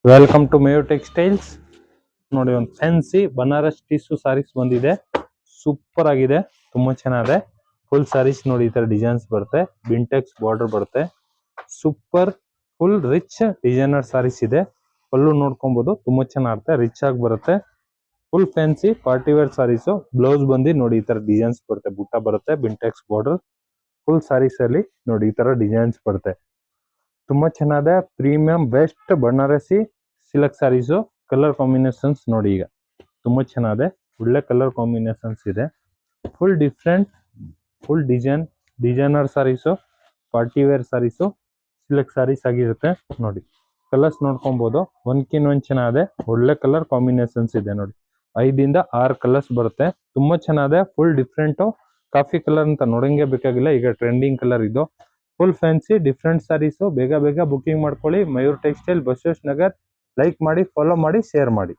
Welcome to Mayo textiles. ನೋಡಿ, ಒಂದು fancy Banaras tissue saris ಬಂದಿದೆ. ಸೂಪರ್ ಆಗಿದೆ, ತುಂಬಾ ಚೆನ್ನಾಗಿದೆ. ಫುಲ್ ಸಾರೀಸ್ ನೋಡಿ, ಈ ತರ ಡಿಸೈನ್ಸ್ ಬರುತ್ತೆ, ಬಿಂಟೆಕ್ಸ್ ಬಾರ್ಡರ್ ಬರುತ್ತೆ. Super full rich designer saris ಇದೆ. ಪಲ್ಲು ನೋಡ್ಕೊಬಹುದು, ತುಂಬಾ ಚೆನ್ನಾಗಿರುತ್ತೆ, ರಿಚ್ ಆಗಿ ಬರುತ್ತೆ. Full fancy party wear saris. Blouse ಬಂದು ನೋಡಿ, ಈ ತರ ಡಿಸೈನ್ಸ್ ಬರುತ್ತೆ, ಬುಟ್ಟ ಬರುತ್ತೆ, ಬಿಂಟೆಕ್ಸ್ ಬಾರ್ಡರ್. ಫುಲ್ ಸಾರೀಸ್ ಅಲ್ಲಿ ನೋಡಿ ಈ ತರ ಡಿಸೈನ್ಸ್ ಬರುತ್ತೆ. ತುಂಬಾ ಚೆನ್ನಾಗಿದೆ, ಪ್ರೀಮಿಯಂ ಬೆಸ್ಟ್ ಬನಾರಸಿ ಸಿಲ್ಕ್ ಸಾರೀಸು. ಕಲರ್ ಕಾಂಬಿನೇಷನ್ಸ್ ನೋಡಿ, ಈಗ ತುಂಬಾ ಚೆನ್ನಾಗಿದೆ, ಒಳ್ಳೆ ಕಲರ್ ಕಾಂಬಿನೇಷನ್ಸ್ ಇದೆ. ಫುಲ್ ಡಿಫ್ರೆಂಟ್, ಫುಲ್ ಡಿಸೈನರ್ ಸಾರೀಸು, ಪಾರ್ಟಿ ವೇರ್ ಸಾರೀಸು, ಸಿಲ್ಕ್ ಸಾರೀಸ್ ಆಗಿರುತ್ತೆ. ನೋಡಿ ಕಲರ್ಸ್ ನೋಡ್ಕೊಬಹುದು, ಒಂದ್ಕಿನ್ ಒಂದ್ ಚೆನ್ನಾಗಿದೆ, ಒಳ್ಳೆ ಕಲರ್ ಕಾಂಬಿನೇಷನ್ಸ್ ಇದೆ. ನೋಡಿ 5 ಇಂದ 6 ಕಲರ್ಸ್ ಬರುತ್ತೆ, ತುಂಬಾ ಚೆನ್ನಾಗಿದೆ. ಫುಲ್ ಡಿಫ್ರೆಂಟ್ ಕಾಫಿ ಕಲರ್ ಅಂತ ನೋಡಂಗೆ ಬೇಕಾಗಿಲ್ಲ, ಈಗ ಟ್ರೆಂಡಿಂಗ್ ಕಲರ್ ಇದು. ಫುಲ್ ಫ್ಯಾನ್ಸಿ ಡಿಫ್ರೆಂಟ್ ಸಾರೀಸು. ಬೇಗ ಬೇಗ ಬುಕಿಂಗ್ ಮಾಡ್ಕೊಳ್ಳಿ. ಮಯೂರ್ ಟೆಕ್ಸ್ಟೈಲ್, ಬಸವೇಶ್ ನಗರ್. ಲೈಕ್ ಮಾಡಿ, ಫಾಲೋ ಮಾಡಿ, ಶೇರ್ ಮಾಡಿ.